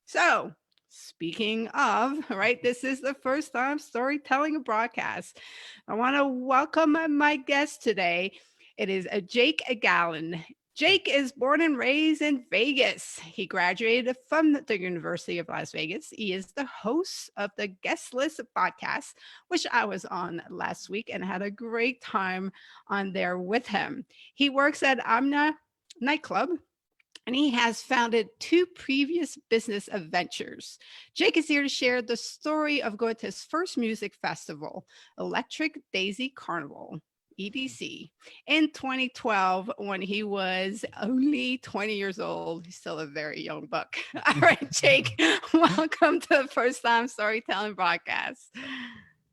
So, speaking of, right, this is the first time storytelling broadcast. I want to welcome my guest today. It is Jake Gallen. Jake is born and raised in Vegas. He graduated from the University of Las Vegas. He is the host of the Guest List podcast, which I was on last week and had a great time on there with him. He works at Omnia nightclub and he has founded two previous business ventures. Jake is here to share the story of going to his first music festival, Electric Daisy Carnival. EDC in 2012 when he was only 20 years old. He's still a very young buck. All right, Jake, welcome to the First Time Storytelling Podcast.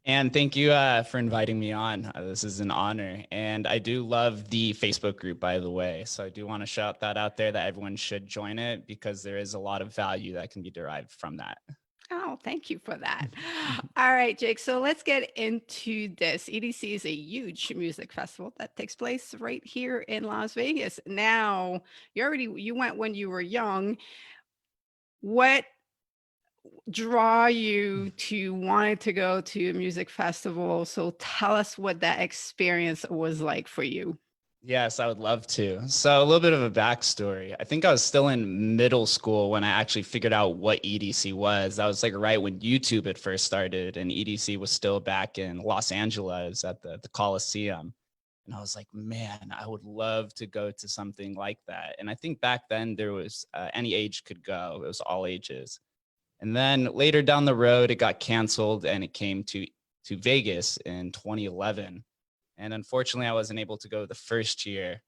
And thank you for inviting me on. This is an honor. And I do love the Facebook group, by the way. So I do want to shout that out there that everyone should join it because there is a lot of value that can be derived from that. Oh, thank you for that. All right, Jake. So let's get into this. EDC is a huge music festival that takes place right here in Las Vegas. Now, you went when you were young. What draw you to wanting to go to a music festival? So tell us what that experience was like for you. Yes, I would love to. So a little bit of a backstory. I think I was still in middle school when I actually figured out what EDC was. That was like right when YouTube had first started and EDC was still back in Los Angeles at the Coliseum. And I was like, man, I would love to go to something like that. And I think back then there was any age could go. It was all ages. And then later down the road, it got canceled and it came to Vegas in 2011. And unfortunately, I wasn't able to go the first year,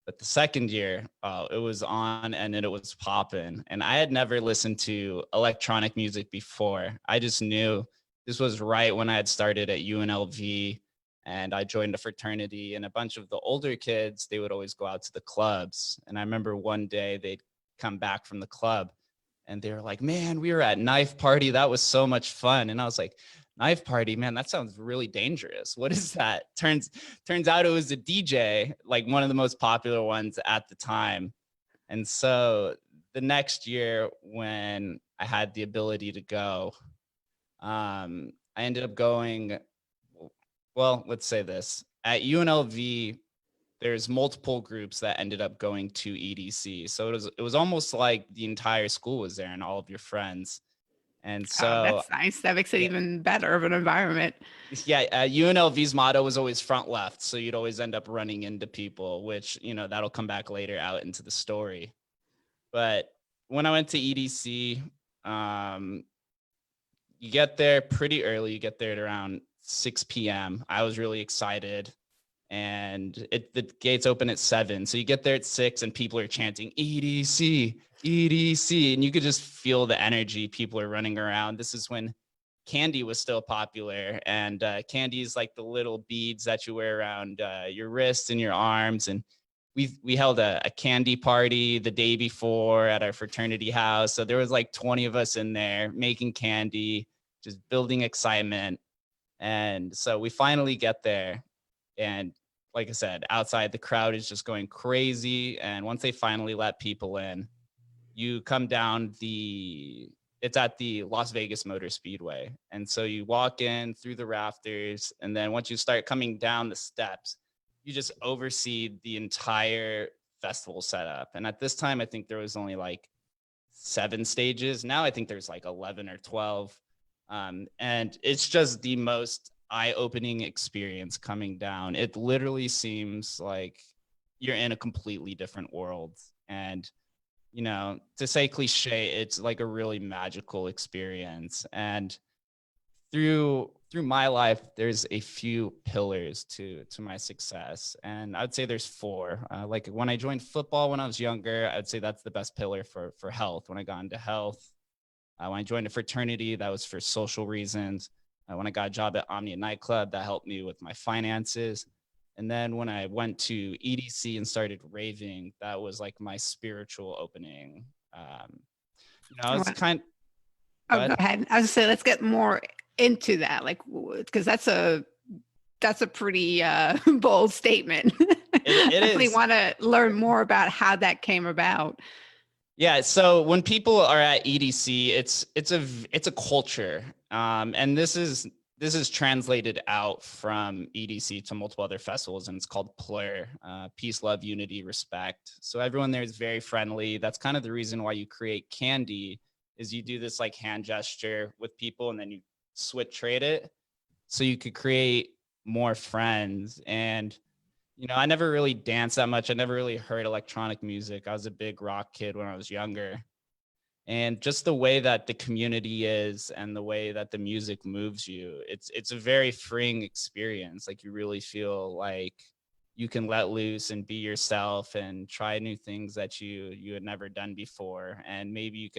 but the second year, it was on and it was popping. And I had never listened to electronic music before. I just knew this was right when I had started at UNLV and I joined a fraternity, and a bunch of the older kids, they would always go out to the clubs. And I remember one day they'd come back from the club and they were like, man, we were at Knife Party. That was so much fun. And I was like, Knife Party, man, that sounds really dangerous. What is that? Turns out it was a DJ, like one of the most popular ones at the time. And so the next year when I had the ability to go, I ended up going, well, let's say this. At UNLV, there's multiple groups that ended up going to EDC. So it was almost like the entire school was there and all of your friends. And Oh, so that's nice. That makes it yeah, even better of an environment. UNLV's motto was always front left. So you'd always end up running into people, which, that'll come back later out into the story. But when I went to EDC, you get there pretty early. You get there at around 6 p.m. I was really excited. And the gates open at 7. So you get there at 6 and people are chanting EDC, EDC. And you could just feel the energy. People are running around. This is when candy was still popular. And candy is like the little beads that you wear around your wrists and your arms. And we held a candy party the day before at our fraternity house. So there was like 20 of us in there making candy, just building excitement. And so we finally get there. And like I said, outside the crowd is just going crazy. And once they finally let people in, you come down it's at the Las Vegas Motor Speedway. And so you walk in through the rafters. And then once you start coming down the steps, you just oversee the entire festival setup. And at this time, I think there was only like 7 stages. Now I think there's like 11 or 12. And it's just the most eye-opening experience coming down. It literally seems like you're in a completely different world. And, to say cliche, it's like a really magical experience. And through my life, there's a few pillars to my success. And I'd say there's 4. Like when I joined football when I was younger, I'd say that's the best pillar for health. When I got into health, when I joined a fraternity, that was for social reasons. When I got a job at Omnia nightclub, that helped me with my finances. And then when I went to EDC and started raving, that was like my spiritual opening. I was kind of, Oh, go ahead. I was gonna say, let's get more into that, like, because that's a pretty bold statement. It Definitely is. want to learn more about how that came about. Yeah, so when people are at EDC, it's a culture, and this is translated out from EDC to multiple other festivals, and it's called PLUR, peace, love, unity, respect. So everyone there is very friendly. That's kind of the reason why you create candy, is you do this like hand gesture with people, and then you switch trade it, so you could create more friends. And I never really danced that much. I never really heard electronic music. I was a big rock kid when I was younger. And just the way that the community is and the way that the music moves you, it's a very freeing experience. Like, you really feel like you can let loose and be yourself and try new things that you had never done before. And maybe you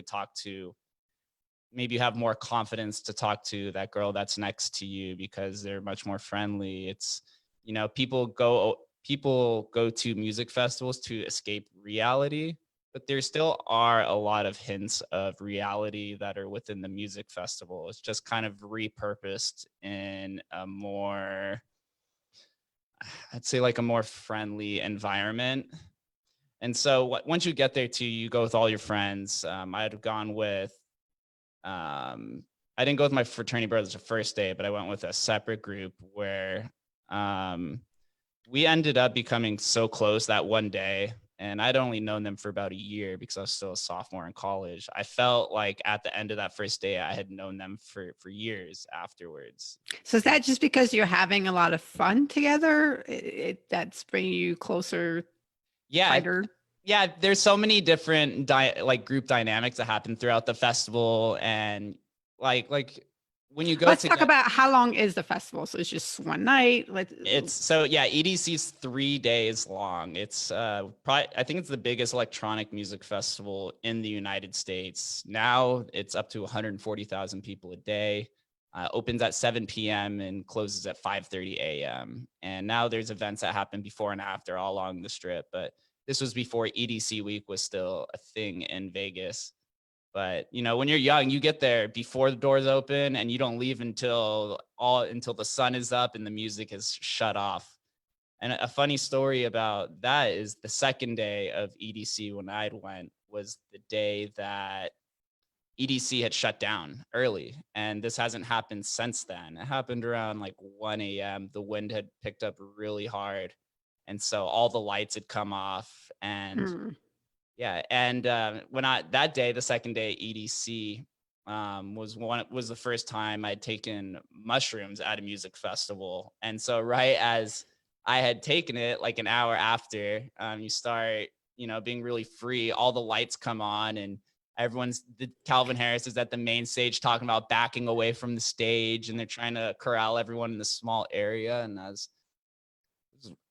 have more confidence to talk to that girl that's next to you because they're much more friendly. It's, people go to music festivals to escape reality, but there still are a lot of hints of reality that are within the music festival. It's just kind of repurposed in a more, I'd say, like a more friendly environment. And so once you get there too, you go with all your friends. I'd gone with I didn't go with my fraternity brothers the first day, but I went with a separate group where we ended up becoming so close that one day. And I'd only known them for about a year because I was still a sophomore in college. I felt like at the end of that first day, I had known them for years afterwards. So is that just because you're having a lot of fun together? That's bringing you closer, Yeah, tighter? yeah, there's so many different like group dynamics that happen throughout the festival. And like when you go Let's talk together, about how long is the festival. So it's just one night. EDC's 3 days long. It's probably, I think it's the biggest electronic music festival in the United States. Now it's up to 140,000 people a day. Opens at 7 p.m. and closes at 5:30 a.m. And now there's events that happen before and after all along the strip, but this was before EDC week was still a thing in Vegas. But when you're young, you get there before the doors open, and you don't leave until the sun is up and the music is shut off. And a funny story about that is the second day of EDC when I went was the day that EDC had shut down early, and this hasn't happened since then. It happened around like 1 a.m. The wind had picked up really hard, and so all the lights had come off. And yeah, and that day, the second day at EDC, was the first time I'd taken mushrooms at a music festival. And so right as I had taken it, like an hour after, you start, being really free. All the lights come on, and the Calvin Harris is at the main stage talking about backing away from the stage, and they're trying to corral everyone in the small area. And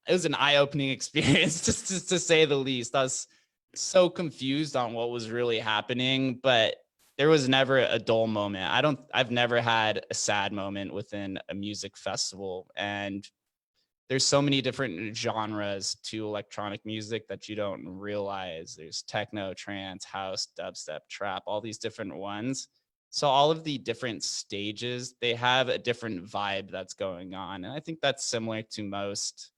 it was an eye-opening experience, just to say the least. I was so confused on what was really happening, but there was never a dull moment. I've never had a sad moment within a music festival. And there's so many different genres to electronic music that you don't realize. There's techno, trance, house, dubstep, trap, all these different ones. So all of the different stages, they have a different vibe that's going on. And I think that's similar to most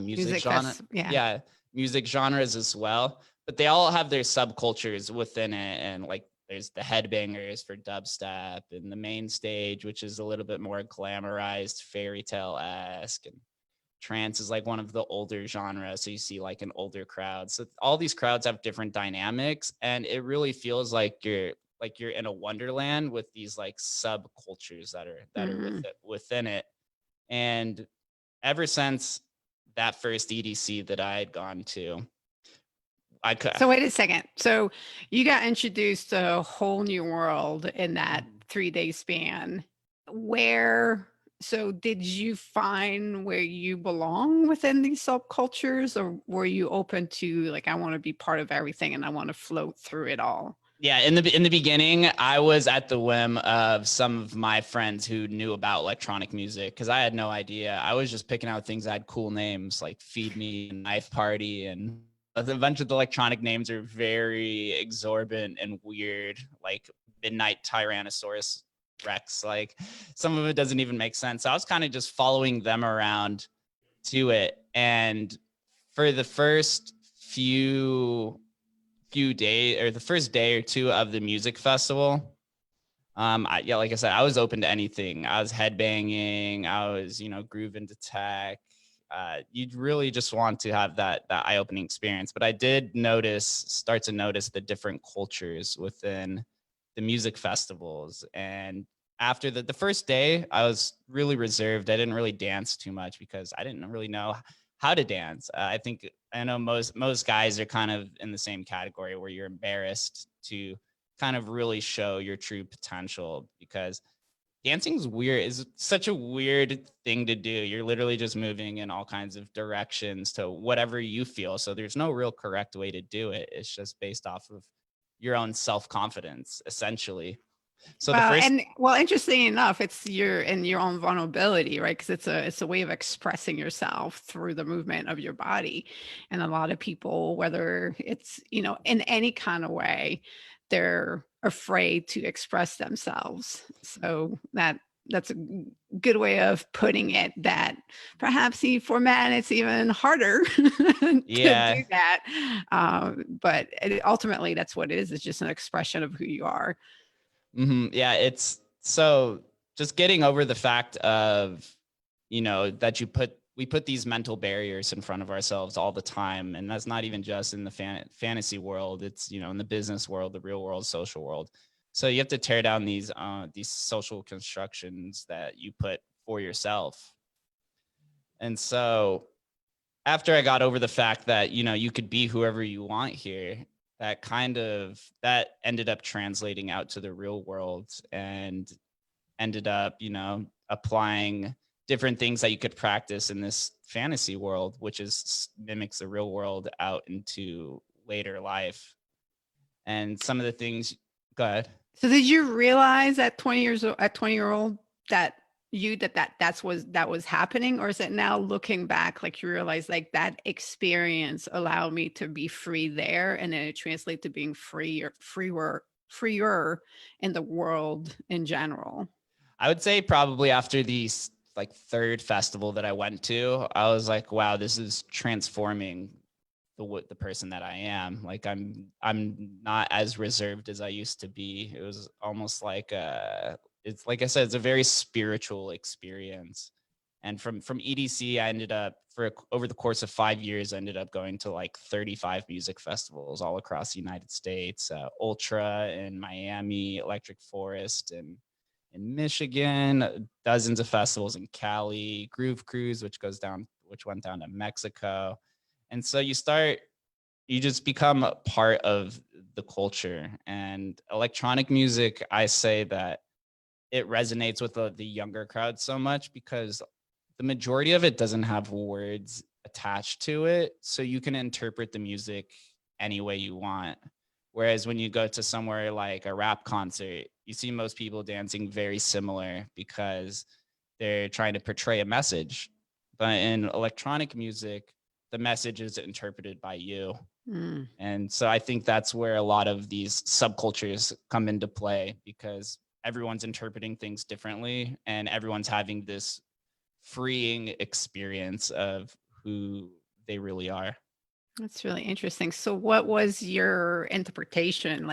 music genre. Yeah. Yeah, music genres as well. But they all have their subcultures within it. And like, there's the headbangers for dubstep, and the main stage, which is a little bit more glamorized, fairy tale-esque. And trance is like one of the older genres, so you see like an older crowd. So all these crowds have different dynamics, and it really feels like you're in a wonderland with these like subcultures that are within it. And ever since that first EDC that I had gone to, So wait a second. So you got introduced to a whole new world in that 3-day span. So did you find where you belong within these subcultures, or were you open to like, I want to be part of everything and I want to float through it all? Yeah, in the beginning, I was at the whim of some of my friends who knew about electronic music, because I had no idea. I was just picking out things that had cool names like Feed Me and Knife Party, and a bunch of the electronic names are very exorbitant and weird, like Midnight Tyrannosaurus Rex. Like, some of it doesn't even make sense. So I was kind of just following them around to it. And for the first few days or the first day or two of the music festival, like I said, I was open to anything. I was headbanging. I was, grooving to tech. You'd really just want to have that eye-opening experience. But I did start to notice the different cultures within the music festivals. And after the first day, I was really reserved. I didn't really dance too much because I didn't really know how to dance. I know most guys are kind of in the same category where you're embarrassed to kind of really show your true potential, because dancing is such a weird thing to do. You're literally just moving in all kinds of directions to whatever you feel. So there's no real correct way to do it. It's just based off of your own self-confidence, essentially. So Interesting enough, it's your own vulnerability, right? Because it's a way of expressing yourself through the movement of your body. And a lot of people, whether it's, in any kind of way, they're afraid to express themselves. So that's a good way of putting it, that perhaps for men it's even harder to do that. But ultimately that's what it is. It's just an expression of who you are. Mm-hmm. Yeah, it's so just getting over the fact of, that we put these mental barriers in front of ourselves all the time. And that's not even just in the fantasy world. It's, in the business world, the real world, social world. So you have to tear down these social constructions that you put for yourself. And so after I got over the fact that, you could be whoever you want here, that ended up translating out to the real world and ended up, applying different things that you could practice in this fantasy world, which mimics the real world out into later life. And some of the things, go ahead. So did you realize at 20-year-old that that was happening? Or is it now looking back, like you realize like that experience allowed me to be free there, and then it translates to being freer in the world in general? I would say probably after the like third festival that I went to, I was like, wow, this is transforming the person that I am. Like I'm not as reserved as I used to be. It was almost like it's like I said, it's a very spiritual experience. And from EDC, I ended up over the course of 5 years, I ended up going to like 35 music festivals all across the United States, Ultra in Miami, Electric Forest in Michigan, dozens of festivals in Cali, Groove Cruise, which went down to Mexico. And so you just become a part of the culture. And electronic music, I say that it resonates with the younger crowd so much because the majority of it doesn't have words attached to it. So you can interpret the music any way you want. Whereas when you go to somewhere like a rap concert, you see most people dancing very similar because they're trying to portray a message. But in electronic music, the message is interpreted by you. Mm. And so I think that's where a lot of these subcultures come into play, because everyone's interpreting things differently and everyone's having this freeing experience of who they really are. That's really interesting. So what was your interpretation?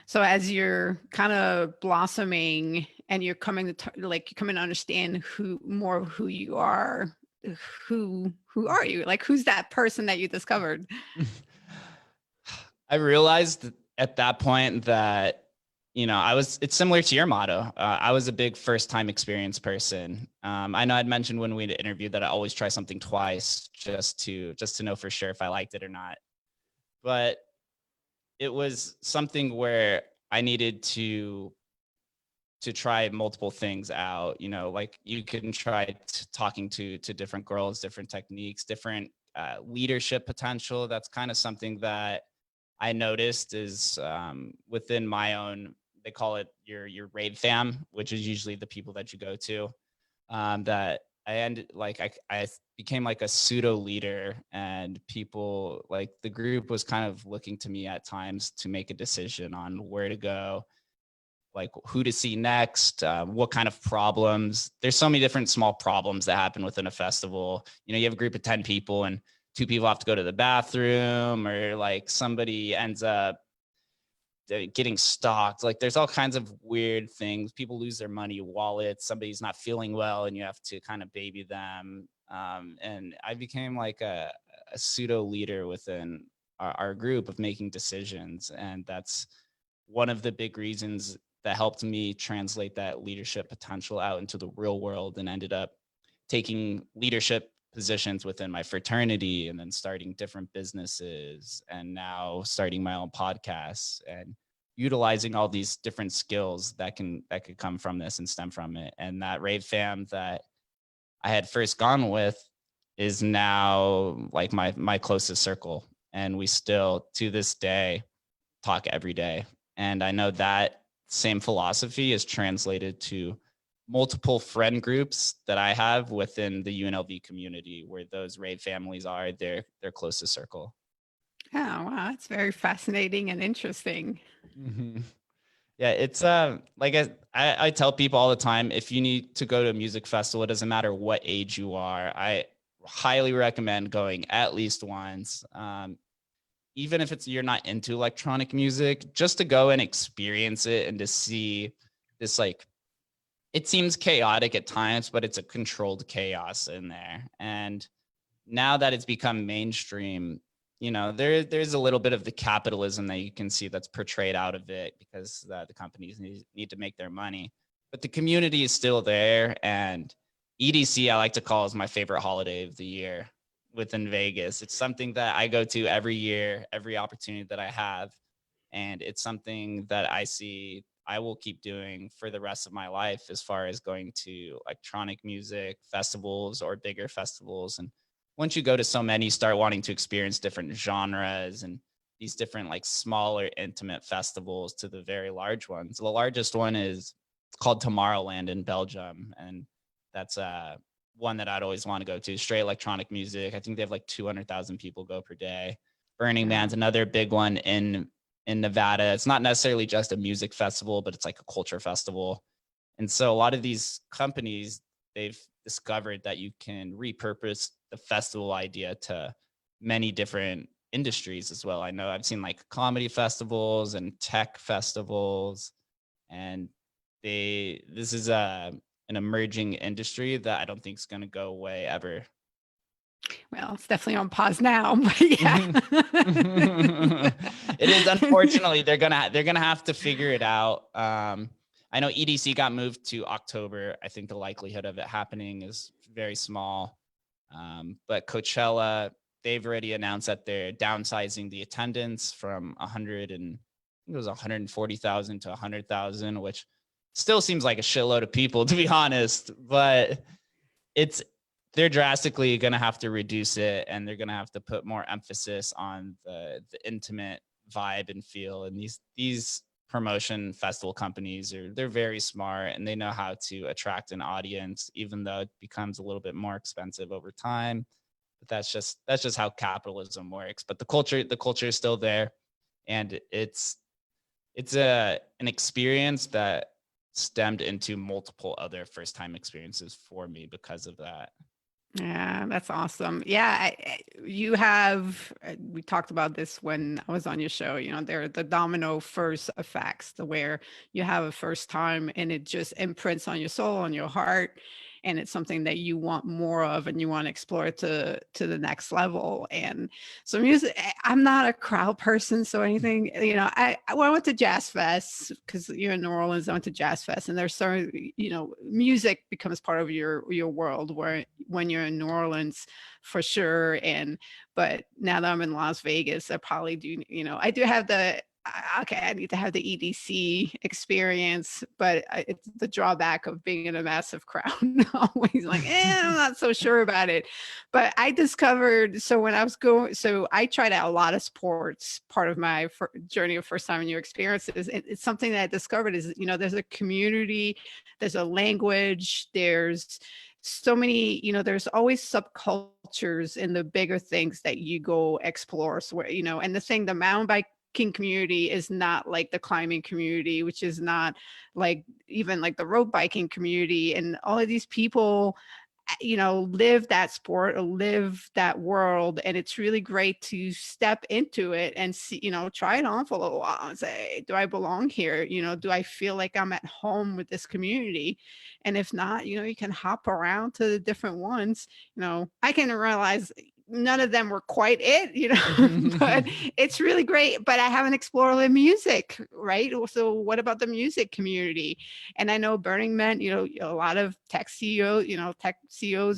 So as you're kind of blossoming and you're coming to understand more of who you are, who are you? Like, who's that person that you discovered? I realized at that point that, it's similar to your motto. I was a big first time experience person. I know I'd mentioned when we interviewed that I always try something twice just to know for sure if I liked it or not. But it was something where I needed to try multiple things out. Like you can try talking to different girls, different techniques, different leadership potential. That's kind of something that I noticed is within my own, they call it your rave fam, which is usually the people that you go to, that I became like a pseudo leader, and people, like the group was kind of looking to me at times to make a decision on where to go, like who to see next, what kind of problems. There's so many different small problems that happen within a festival. You have a group of 10 people and two people have to go to the bathroom, or like somebody ends up getting stalked. Like there's all kinds of weird things. People lose their money wallets. Somebody's not feeling well and you have to kind of baby them. And I became like a pseudo leader within our group of making decisions. And that's one of the big reasons that helped me translate that leadership potential out into the real world, and ended up taking leadership positions within my fraternity, and then starting different businesses, and now starting my own podcasts, and utilizing all these different skills that could come from this and stem from it. And that rave fam that I had first gone with is now like my closest circle, and we still to this day talk every day. And I know that same philosophy is translated to multiple friend groups that I have within the UNLV community, where those rave families are their closest circle. Oh, wow. That's very fascinating and interesting. Mm-hmm. Yeah, it's like I tell people all the time, if you need to go to a music festival, it doesn't matter what age you are. I highly recommend going at least once. Even if you're not into electronic music, just to go and experience it and to see this, like, it seems chaotic at times, but it's a controlled chaos in there. And now that it's become mainstream, there's a little bit of the capitalism that you can see that's portrayed out of it, because the companies need to make their money. But the community is still there. And EDC, I like to call, is my favorite holiday of the year within Vegas. It's something that I go to every year, every opportunity that I have. And it's something that I see I will keep doing for the rest of my life, as far as going to electronic music festivals or bigger festivals. And once you go to so many, you start wanting to experience different genres and these different, like, smaller, intimate festivals to the very large ones. The largest one is called Tomorrowland in Belgium. And that's one that I'd always want to go to. Straight electronic music. I think they have like 200,000 people go per day. Burning Man's another big one in Nevada. It's not necessarily just a music festival, but it's like a culture festival. And so a lot of these companies, they've discovered that you can repurpose the festival idea to many different industries as well. I know I've seen like comedy festivals and tech festivals, and this is an emerging industry that I don't think is going to go away ever. Well, it's definitely on pause now, but yeah. It is, unfortunately. They're gonna have to figure it out. I know EDC got moved to October. I think the likelihood of it happening is very small. But Coachella, they've already announced that they're downsizing the attendance from 140,000 to 100,000, which still seems like a shitload of people, to be honest. But they're drastically going to have to reduce it, and they're going to have to put more emphasis on the intimate vibe and feel. And these promotion festival companies they're very smart, and they know how to attract an audience, even though it becomes a little bit more expensive over time. But that's just how capitalism works. But the culture is still there, and it's an experience that stemmed into multiple other first time experiences for me because of that. Yeah, that's awesome. Yeah, we talked about this when I was on your show, there are the domino first effects, where you have a first time and it just imprints on your soul, on your heart, and it's something that you want more of and you want to explore to the next level. And so music, I'm not a crowd person, so anything, when I went to Jazz Fest, because you're in New Orleans, I went to Jazz Fest, and there's so, music becomes part of your world when you're in New Orleans, for sure. But now that I'm in Las Vegas, I probably do, I do have I need to have the EDC experience, but it's the drawback of being in a massive crowd. Always like, I'm not so sure about it. But I discovered, so I tried out a lot of sports. Part of my journey of first time in your experiences, it's something that I discovered is, there's a community, there's a language, there's so many, there's always subcultures in the bigger things that you go explore. So where, and the mountain biking community is not like the climbing community, which is not like even like the road biking community. And all of these people, live that sport or live that world. And it's really great to step into it and see, try it on for a little while and say, do I belong here? Do I feel like I'm at home with this community? And if not, you can hop around to the different ones. I can realize none of them were quite it, but it's really great. But I haven't explored the music, right? So what about the music community? And I know Burning Man, a lot of tech CEOs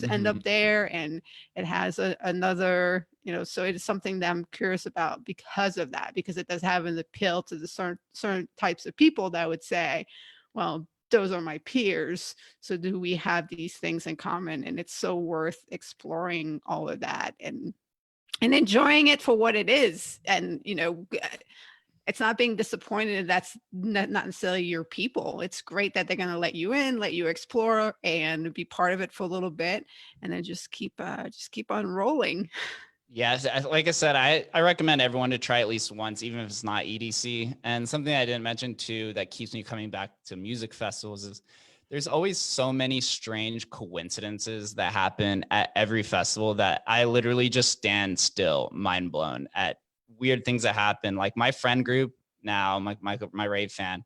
end up there, and it has another, so it is something that I'm curious about because of that, because it does have an appeal to the certain types of people that would say, well, those are my peers. So do we have these things in common? And it's so worth exploring all of that and enjoying it for what it is. And, it's not being disappointed. That's not necessarily your people. It's great that they're going to let you in, let you explore and be part of it for a little bit, and then just keep on rolling. Yes, like I said, I recommend everyone to try at least once, even if it's not EDC. And something I didn't mention too that keeps me coming back to music festivals is there's always so many strange coincidences that happen at every festival that I literally just stand still, mind blown at weird things that happen. Like my friend group now, my rave fan,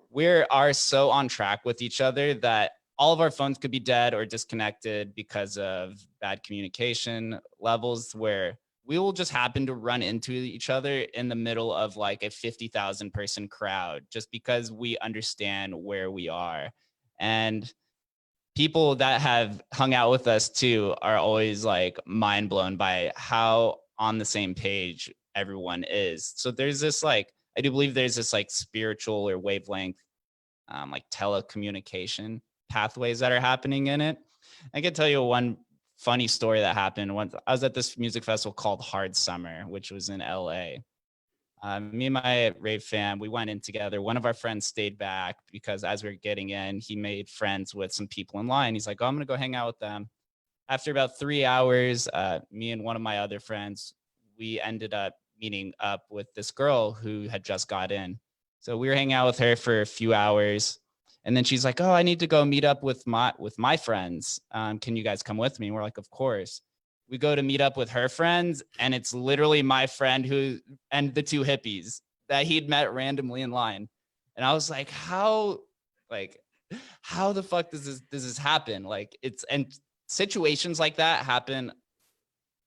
we are so on track with each other that all of our phones could be dead or disconnected because of bad communication levels, where we will just happen to run into each other in the middle of like a 50,000 person crowd just because we understand where we are. And people that have hung out with us too are always like mind blown by how on the same page everyone is. So there's this like, I do believe there's this like spiritual or wavelength, like telecommunication pathways that are happening in it. I can tell you one funny story that happened once. I was at this music festival called Hard Summer, which was in LA. Me and my rave fan, we went in together. One of our friends stayed back because as we were getting in, he made friends with some people in line. He's like, oh, I'm going to go hang out with them. After about 3 hours, me and one of my other friends, we ended up meeting up with this girl who had just got in. So we were hanging out with her for a few hours. And then she's like, oh, I need to go meet up with my friends. Can you guys come with me? And we're like, of course. We go to meet up with her friends, and it's literally my friend and the two hippies that he'd met randomly in line. And I was like, how the fuck does this happen? Like and situations like that happen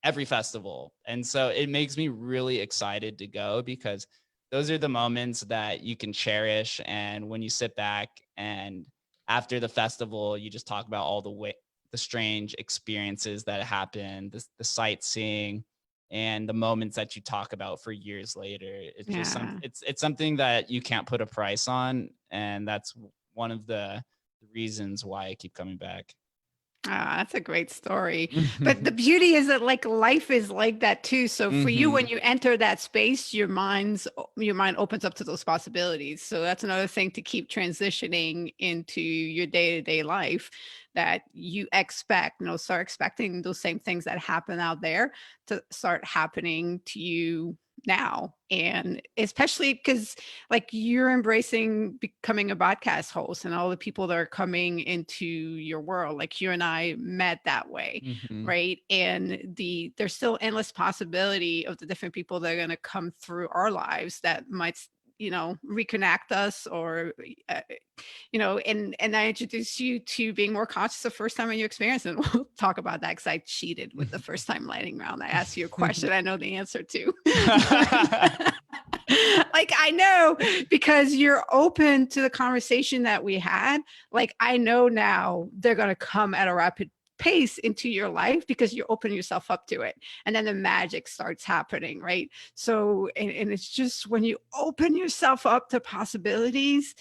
every festival. And so it makes me really excited to go because those are the moments that you can cherish. And when you sit back and after the festival, you just talk about all the strange experiences that happened, the sightseeing, and the moments that you talk about for years later. It's just it's something that you can't put a price on, and that's one of the reasons why I keep coming back. Ah, that's a great story. But the beauty is that like life is like that too. So for you, when you enter that space, your mind opens up to those possibilities. So that's another thing to keep transitioning into your day-to-day life, that you expect, start expecting those same things that happen out there to start happening to you now. And especially because like you're embracing becoming a podcast host and all the people that are coming into your world, like you and I met that way, right? And there's still endless possibility of the different people that are going to come through our lives that might reconnect us, or and I introduced you to being more conscious the first time in your experience. And we'll talk about that because I cheated with the first time lightning round. I asked you a question I know the answer to. Like, I know, because you're open to the conversation that we had. Like, I know now they're going to come at a rapid pace into your life because you're opening yourself up to it, and then the magic starts happening, right? So and it's just when you open yourself up to possibilities,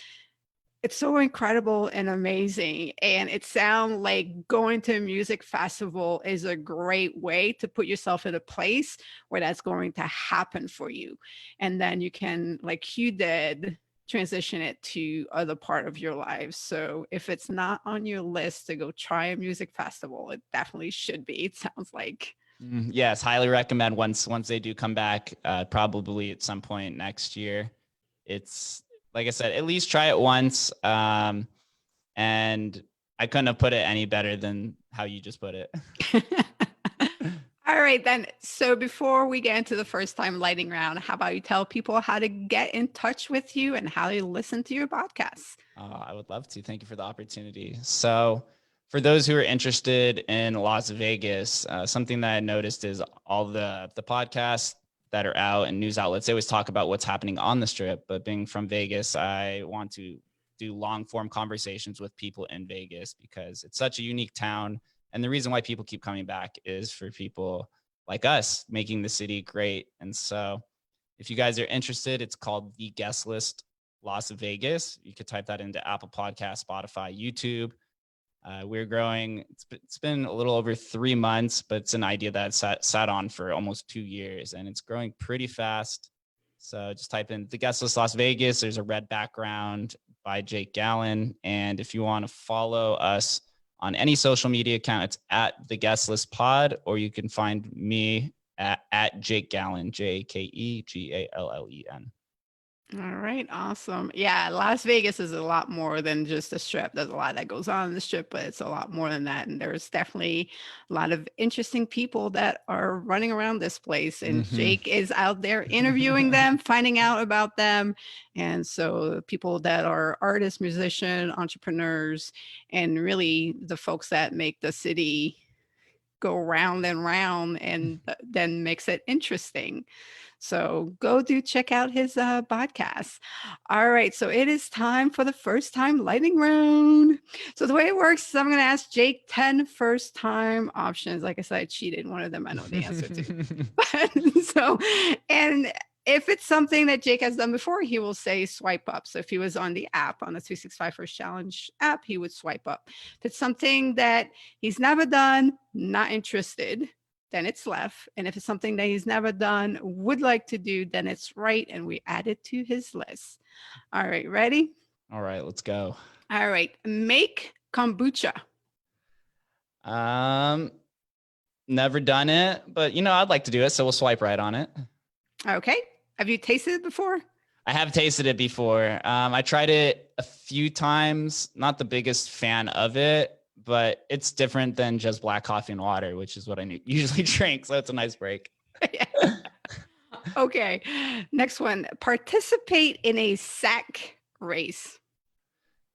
it's so incredible and amazing. And it sounds like going to a music festival is a great way to put yourself in a place where that's going to happen for you. And then you can, like you did, transition it to other part of your life. So if it's not on your list to go try a music festival, it definitely should be, it sounds like. Yes, highly recommend once they do come back, probably at some point next year. It's like I said, at least try it once. And I couldn't have put it any better than how you just put it. All right, then. So before we get into the first time lightning round, how about you tell people how to get in touch with you and how to listen to your podcasts? I would love to. Thank you for the opportunity. So, for those who are interested in Las Vegas, something that I noticed is all the podcasts that are out and news outlets, they always talk about what's happening on the strip. But being from Vegas, I want to do long form conversations with people in Vegas because it's such a unique town. And the reason why people keep coming back is for people like us making the city great. And so, if you guys are interested, it's called The Guest List Las Vegas. You could type that into Apple Podcast, Spotify, YouTube. We're growing. It's been a little over 3 months, but it's an idea that sat on for almost 2 years, and it's growing pretty fast. So just type in The Guest List Las Vegas. There's a red background by Jake Gallen. And if you want to follow us on any social media account, it's at The Guest List Pod, or you can find me at Jake Gallen, JakeGallen. All right, awesome. Yeah, Las Vegas is a lot more than just a strip. There's a lot that goes on in the strip, but it's a lot more than that. And there's definitely a lot of interesting people that are running around this place. And Jake is out there interviewing them, finding out about them. And so people that are artists, musicians, entrepreneurs, and really the folks that make the city go round and round and then makes it interesting. So go do check out his podcast. All right. So it is time for the first time lightning round. So the way it works is I'm going to ask Jake 10 first time options. Like I said, I cheated. One of them I know the answer to. And if it's something that Jake has done before, he will say swipe up. So if he was on the app, on the 365 First Challenge app, he would swipe up. If it's something that he's never done, not interested, then it's left. And if it's something that he's never done, would like to do, then it's right. And we add it to his list. All right, ready? All right, let's go. All right, make kombucha. Never done it, but I'd like to do it, so we'll swipe right on it. Okay. Have you tasted it before? I have tasted it before. I tried it a few times. Not the biggest fan of it, but it's different than just black coffee and water, which is what I usually drink. So it's a nice break. Okay. Next one. Participate in a sack race.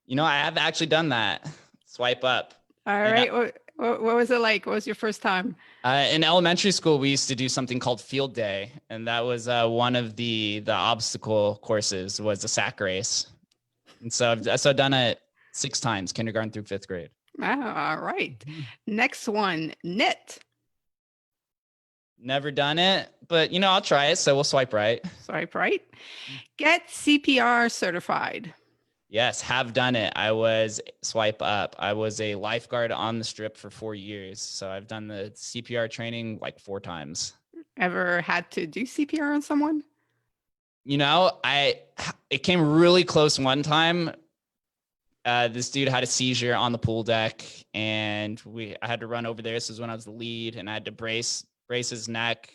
I have actually done that. Swipe up. All right. What was it like? What was your first time? In elementary school, we used to do something called field day. And that was one of the obstacle courses was the sack race. And so I've done it 6 times, kindergarten through 5th grade. Oh, all right. Next one, knit. Never done it, but I'll try it. So we'll swipe right. Swipe right. Get CPR certified. Yes, have done it. I was swipe up. I was a lifeguard on the strip for 4 years. So I've done the CPR training like 4 times. Ever had to do CPR on someone? It came really close one time. This dude had a seizure on the pool deck, and I had to run over there. This is when I was the lead, and I had to brace his neck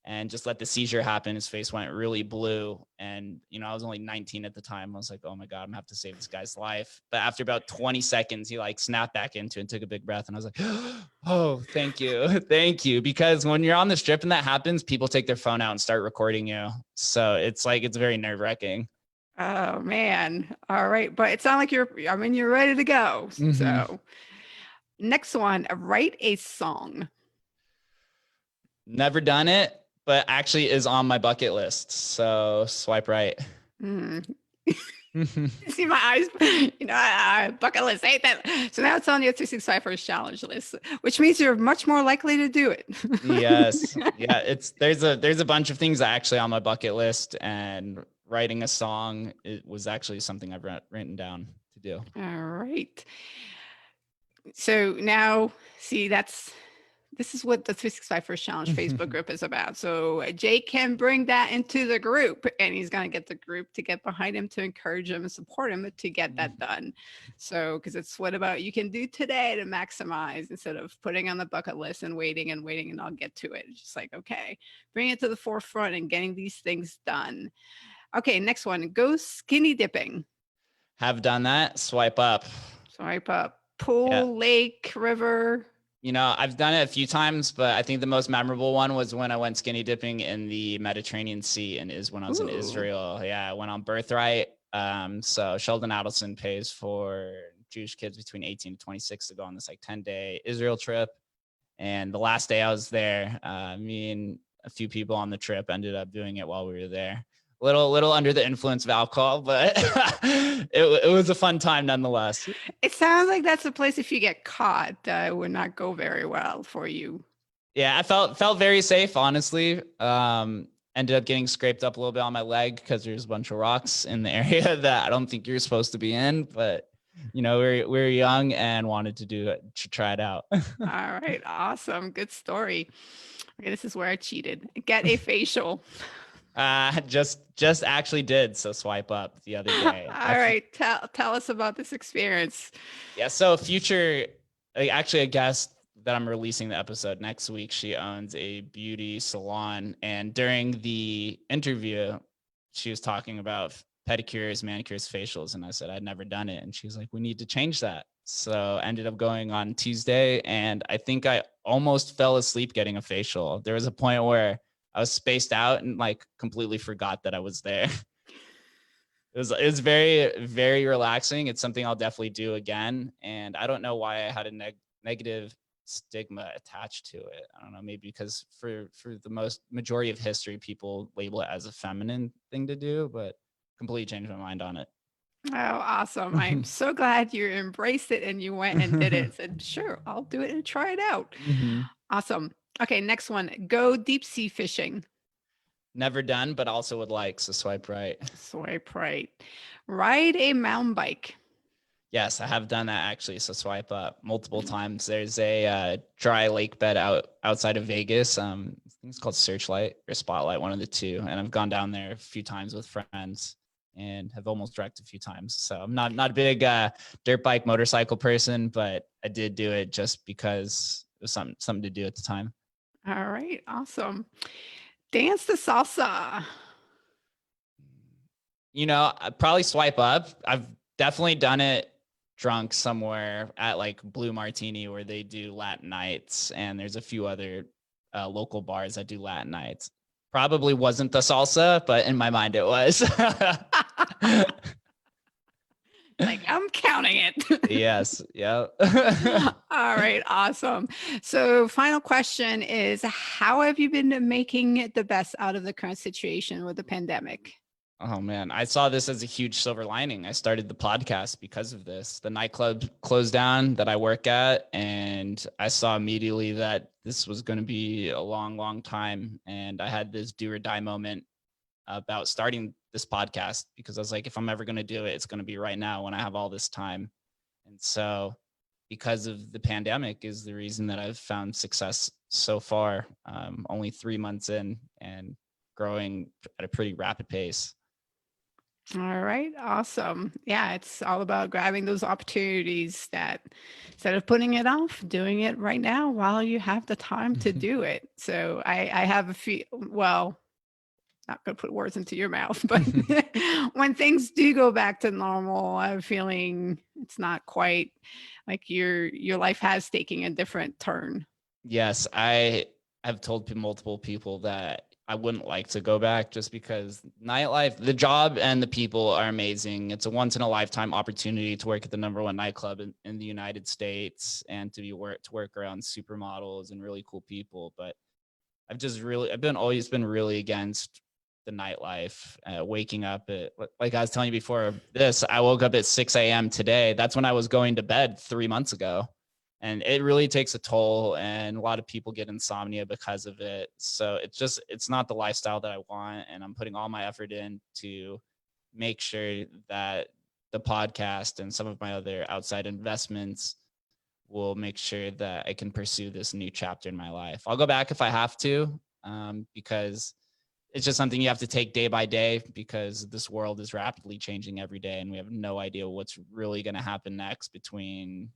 and just let the seizure happen. His face went really blue, and I was only 19 at the time. I was like, oh my God, I'm gonna have to save this guy's life. But after about 20 seconds, he snapped back into it and took a big breath, and I was like, oh, thank you. Because when you're on the strip and that happens, people take their phone out and start recording you. So it's very nerve-wracking. Oh man. All right. But it sounds like you're ready to go. So next one, write a song. Never done it, but actually is on my bucket list. So swipe right. See my eyes, bucket list, hate that. So now it's on your 365 First Challenge list, which means you're much more likely to do it. Yes. Yeah. There's a bunch of things actually on my bucket list, and writing a song, it was actually something I've written down to do. All right. So now, see, this is what the 365 First Challenge Facebook group is about. So Jake can bring that into the group, and he's going to get the group to get behind him to encourage him and support him to get that done. So, because it's what about you can do today to maximize instead of putting on the bucket list and waiting and I'll get to it. It's just like, okay, bring it to the forefront and getting these things done. Okay, next one, go skinny dipping. Have done that. Swipe up. Swipe up. Yeah. Pool, lake, river? I've done it a few times, but I think the most memorable one was when I went skinny dipping in the Mediterranean Sea and is when I was in Ooh. Israel. Yeah, I went on Birthright. So Sheldon Adelson pays for Jewish kids between 18 to 26 to go on this like 10-day Israel trip. And the last day I was there, me and a few people on the trip ended up doing it while we were there. Little under the influence of alcohol, but it was a fun time nonetheless. It sounds like that's a place if you get caught, would not go very well for you. Yeah, I felt very safe, honestly. Ended up getting scraped up a little bit on my leg because there's a bunch of rocks in the area that I don't think you're supposed to be in. But we're young and wanted to do it to try it out. All right, awesome. Good story. Okay, this is where I cheated. Get a facial. Just actually did so swipe up the other All day. right, tell us about this experience. Yeah, so future, actually a guest that I'm releasing the episode next week, she owns a beauty salon, and during the interview, she was talking about pedicures, manicures, facials, and I said I'd never done it, and she was like, "We need to change that." So ended up going on Tuesday, and I think I almost fell asleep getting a facial. There was a point where I was spaced out and like completely forgot that I was there. It was very, very relaxing. It's something I'll definitely do again. And I don't know why I had a negative stigma attached to it. I don't know, maybe because for the most majority of history, people label it as a feminine thing to do, but completely changed my mind on it. Oh, awesome. I'm so glad you embraced it and you went and did it. Said, sure, I'll do it and try it out. Mhm. Awesome. Okay, next one. Go deep sea fishing. Never done, but also would like, so swipe right. Swipe right. Ride a mountain bike. Yes, I have done that actually. So swipe up multiple times. There's a dry lake bed outside of Vegas. I think it's called Searchlight or Spotlight, one of the two. And I've gone down there a few times with friends and have almost wrecked a few times. So I'm not a big dirt bike motorcycle person, but I did do it just because it was something to do at the time. All right, awesome. Dance the salsa. I'd probably swipe up. I've definitely done it drunk somewhere at like Blue Martini where they do Latin nights, and there's a few other local bars that do Latin nights. Probably wasn't the salsa, but in my mind it was. Like, I'm counting it. Yes. Yeah. All right, awesome. So, final question is, how have you been making the best out of the current situation with the pandemic? Oh man, I saw this as a huge silver lining. I started the podcast because of this. The nightclub closed down that I work at, and I saw immediately that this was going to be a long, long time. And I had this do or die moment about starting this podcast because I was like, if I'm ever going to do it, it's going to be right now when I have all this time. And so, because of the pandemic, is the reason that I've found success so far. Only 3 months in and growing at a pretty rapid pace. All right, awesome. Yeah, it's all about grabbing those opportunities that instead of putting it off, doing it right now while you have the time to do it. So I have a few, well, not going to put words into your mouth, but when things do go back to normal, I'm feeling it's not quite like your life has taken a different turn. Yes, I have told multiple people that I wouldn't like to go back just because nightlife, the job and the people are amazing. It's a once in a lifetime opportunity to work at the #1 nightclub in the United States and to work around supermodels and really cool people. But I've always been really against the nightlife, waking up at, like I was telling you before this, I woke up at 6 a.m. today. That's when I was going to bed 3 months ago. And it really takes a toll, and a lot of people get insomnia because of it. So it's not the lifestyle that I want. And I'm putting all my effort in to make sure that the podcast and some of my other outside investments will make sure that I can pursue this new chapter in my life. I'll go back if I have to, because it's just something you have to take day by day because this world is rapidly changing every day, and we have no idea what's really going to happen next between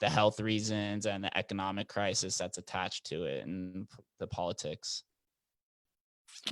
the health reasons and the economic crisis that's attached to it and the politics.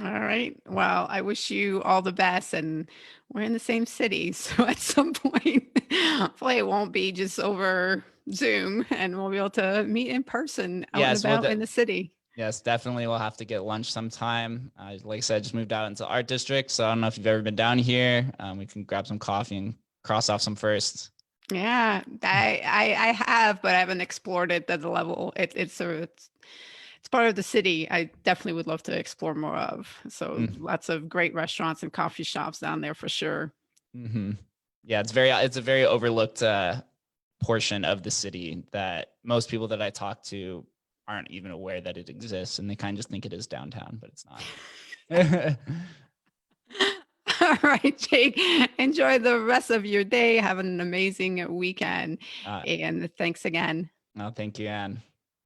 All right. Well, I wish you all the best. And we're in the same city. So at some point, hopefully it won't be just over Zoom and we'll be able to meet in person out and Yes, well, about in the city. yes, definitely. We'll have to get lunch sometime. Like I said, I just moved out into art district, so I don't know if you've ever been down here. We can grab some coffee and cross off some firsts. Yeah, I have, but I haven't explored it at the level. It's part of the city. I definitely would love to explore more of. So Mm-hmm. lots of great restaurants and coffee shops down there for sure. Mm-hmm. Yeah, it's a very overlooked portion of the city that most people that I talk to aren't even aware that it exists, and they kind of just think it is downtown, but it's not. All right, Jake. Enjoy the rest of your day. Have an amazing weekend. uh, And thanks again. no, thank you, Anne.